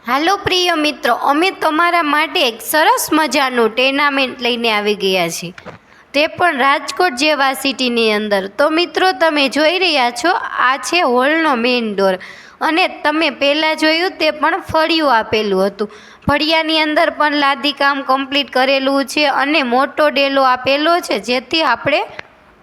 હાલો પ્રિય મિત્રો, અમે તમારા માટે એક સરસ મજાનું ટેનામેન્ટ લઈને આવી ગયા છીએ, તે પણ રાજકોટ જેવા સિટીની અંદર. તો મિત્રો, તમે જોઈ રહ્યા છો, આ છે હોલનો મેઇન ડોર. અને તમે પહેલાં જોયું તે પણ ફળિયું આપેલું હતું. ફળિયાની અંદર પણ લાદી કામ કમ્પ્લીટ કરેલું છે અને મોટો ડેલો આપેલો છે, જેથી આપણે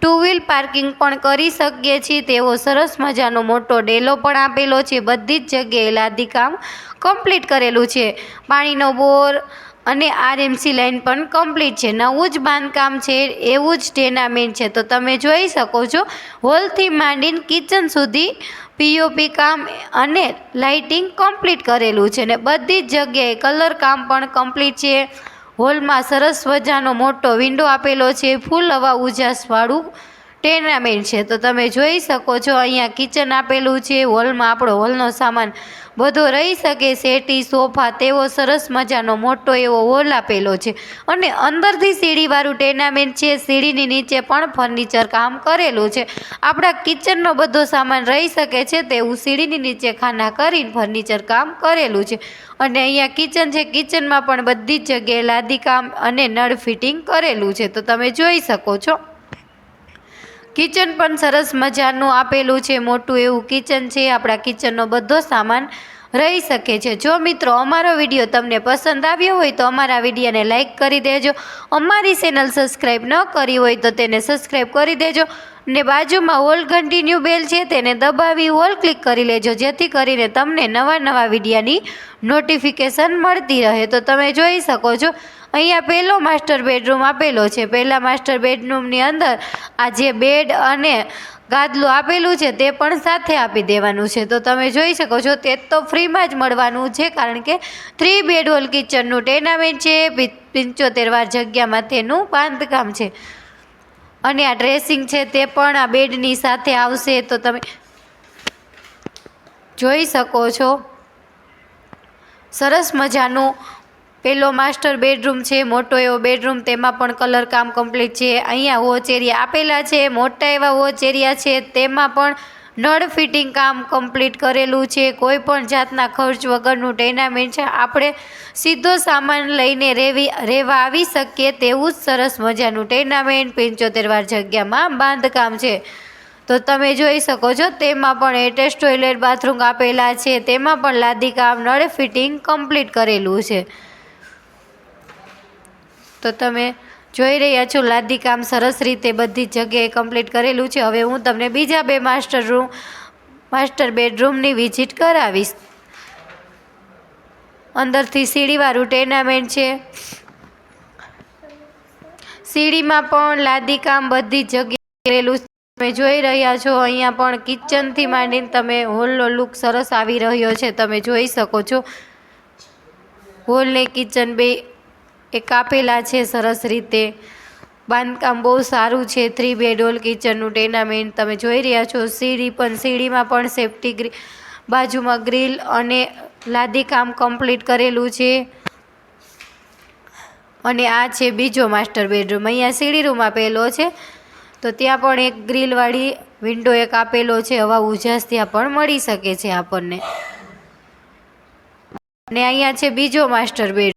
ટુ વ્હીલ પાર્કિંગ પણ કરી શકીએ છીએ. તેવો સરસ મજાનો મોટો ડેલો પણ આપેલો છે. બધી જ જગ્યાએ લાદી કામ કમ્પ્લીટ કરેલું છે. પાણીનો બોર અને આરએમસી લાઈન પણ કમ્પ્લીટ છે. નવું જ બાંધકામ છે, એવું જ ટેનામેન્ટ છે. તો તમે જોઈ શકો છો, હોલથી માંડીને કિચન સુધી પીઓપી કામ અને લાઇટિંગ કમ્પ્લીટ કરેલું છે ને બધી જ જગ્યાએ કલર કામ પણ કમ્પ્લીટ છે. હોલમાં સરસ મજાનો મોટો વિન્ડો આપેલો છે. ફૂલ હવા ઉજાસવાળું ટેનામેન્ટ છે. તો તમે જોઈ શકો છો, અહીંયા કિચન આપેલું છે. હોલમાં આપણો હોલનો સામાન બધો રહી શકે, સેટી, સોફા, તેવો સરસ મજાનો મોટો એવો હોલ આપેલો છે. અને અંદરથી સીડીવાળું ટેનામેન્ટ છે. સીડીની નીચે પણ ફર્નિચર કામ કરેલું છે. આપણા કિચનનો બધો સામાન રહી શકે છે તેવું સીડીની નીચે ખાના કરીને ફર્નિચર કામ કરેલું છે. અને અહીંયા કિચન છે, કિચનમાં પણ બધી જ જગ્યાએ લાદી કામ અને નળ ફિટિંગ કરેલું છે. તો તમે જોઈ શકો છો, કિચન પણ સરસ મજાનું આપેલું છે. મોટું એવું કિચન છે. આપણા કિચનનો બધો સામાન રહી શકે છે. જો મિત્રો, અમારો વિડીયો તમને પસંદ આવ્યો હોય તો અમારા વિડીયોને લાઈક કરી દેજો. અમારી ચેનલ સબસ્ક્રાઈબ ન કરી હોય તો તેને સબસ્ક્રાઈબ કરી દેજો. ને બાજુમાં ઓલ કન્ટિન્યુ બેલ છે, તેને દબાવી ઓલ ક્લિક કરી લેજો, જેથી કરીને તમને નવા વિડીયાની નોટિફિકેશન મળતી રહે. તો તમે જોઈ શકો છો, અહીંયા પહેલો માસ્ટર બેડરૂમ આપેલો છે. પહેલા માસ્ટર બેડરૂમની અંદર આ જે બેડ અને ગાદલું આપેલું છે તે પણ સાથે આપી દેવાનું છે. તો તમે જોઈ શકો છો, તે તો ફ્રીમાં જ મળવાનું છે, કારણ કે 3 બેડ હોલ કિચનનું ટેનામેન્ટ છે. 75 વાર જગ્યામાં તેનું બાંધકામ છે. અને આ ડ્રેસિંગ છે તે પણ આ બેડની સાથે આવશે. તો તમે જોઈ શકો છો, સરસ મજાનું પેલો માસ્ટર બેડરૂમ છે. મોટો એવો બેડરૂમ, તેમાં પણ કલર કામ કમ્પ્લીટ છે. અહીંયા વોચ એરિયા આપેલા છે, મોટા એવા વોચ એરિયા છે. તેમાં પણ નળ ફિટિંગ કામ કમ્પ્લીટ કરેલું છે. કોઈ પણ જાતના ખર્ચ વગરનું ટેનામેન્ટ છે. આપણે સીધો સામાન લઈને રહેવા આવી શકીએ તેવું જ સરસ મજાનું ટેનામેન્ટ 75 વાર જગ્યામાં બાંધકામ છે. તો તમે જોઈ શકો છો, તેમાં પણ એટેચ ટોયલેટ, બાથરૂમ આપેલા છે. તેમાં પણ લાદી કામ, નળ ફિટિંગ કમ્પ્લીટ કરેલું છે. તો તમે જોઈ રહ્યા છો, લાદી કામ સરસ રીતે બધી જગ્યાએ કમ્પ્લીટ કરેલું છે. હવે હું તમને બીજા 2 માસ્ટર બેડરૂમની વિઝિટ કરાવીશ. અંદરથી સીડીવાળું ટેનામેન્ટ છે. સીડીમાં પણ લાદી કામ બધી જગ્યાએ કરેલું છે. તમે જોઈ રહ્યા છો, અહીંયા પણ કિચનથી માંડીને તમે હોલનો લુક સરસ આવી રહ્યો છે. તમે જોઈ શકો છો, હોલ ને કિચન બે એક આપેલા છે. સરસ રીતે બાંધકામ બહુ સારું છે. 3 બેડ હોલ કિચનનું ટેનામેન્ટ તમે જોઈ રહ્યા છો. સીડીમાં પણ સેફ્ટી બાજુમાં ગ્રીલ અને લાદી કામ કમ્પ્લીટ કરેલું છે. અને આ છે બીજો માસ્ટર બેડરૂમ. અહીંયા સીડી રૂમ આપેલો છે, તો ત્યાં પણ એક ગ્રીલવાળી વિન્ડો એક આપેલો છે. હવા ઉજાસ ત્યાં પણ મળી શકે છે આપણને. અને અહીંયા છે બીજો માસ્ટર બેડરૂમ.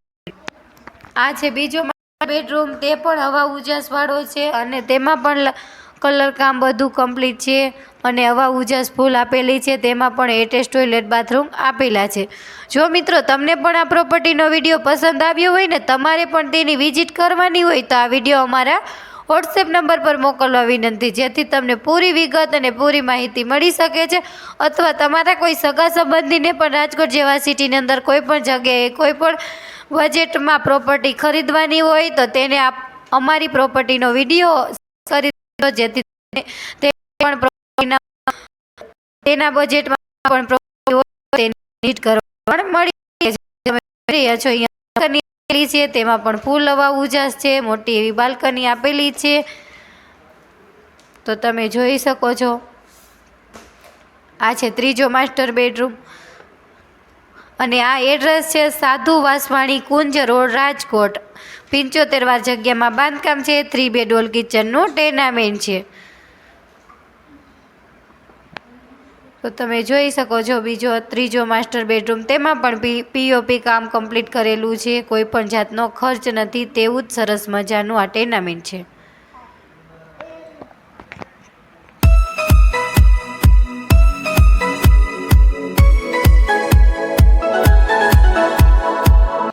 આ છે બીજો માસ્ટર બેડરૂમ, તે પણ હવા ઉજાસ વાળો છે. અને તેમાં પણ કલર કામ બધું કમ્પ્લીટ છે. અને હવા ઉજાસ ફૂલ આપેલી છે. તેમાં પણ એટેચ ટોયલેટ, બાથરૂમ આપેલા છે. જો મિત્રો, તમને પણ આ પ્રોપર્ટીનો વિડીયો પસંદ આવ્યો હોય ને તમારે પણ તેની વિઝિટ કરવાની હોય તો આ વિડીયો અમારા વોટ્સએપ નંબર પર મોકલવા વિનંતી, જેથી તમને પૂરી વિગત અને પૂરી માહિતી મળી શકે છે. અથવા તમારા કોઈ સગા સંબંધીને પણ રાજકોટ જેવા સિટીની અંદર કોઈ પણ જગ્યાએ કોઈ પણ બજેટમાં પ્રોપર્ટી ખરીદવાની હોય તો તેને અમારી પ્રોપર્ટીનો વિડીયો કરી દો, જેથી તે પણ તેના બજેટમાં પણ વિઝિટ કરવા મળી રહ્યા છો. તેમાં પણ ફૂલ હવા ઉજાસ છે. મોટી એવી બાલ્કની આપેલી છે. તો તમે જોઈ શકો છો, આ છે ત્રીજો માસ્ટર બેડરૂમ. અને આ એડ્રેસ છે સાધુ વાસવાણી કુંજ રોડ, રાજકોટ. 75 વાર જગ્યામાં બાંધકામ છે. 3 બેડ હોલ કિચનનું ટેનામેન્ટ છે. તો તમે જોઈ શકો છો ત્રીજો માસ્ટર બેડરૂમ, તેમાં પણ પીઓપી કામ કમ્પ્લીટ કરેલું છે, કોઈ પણ જાતનો ખર્ચ નથી, તેવું જ સરસ મજાનું આ ટેનામેન્ટ છે।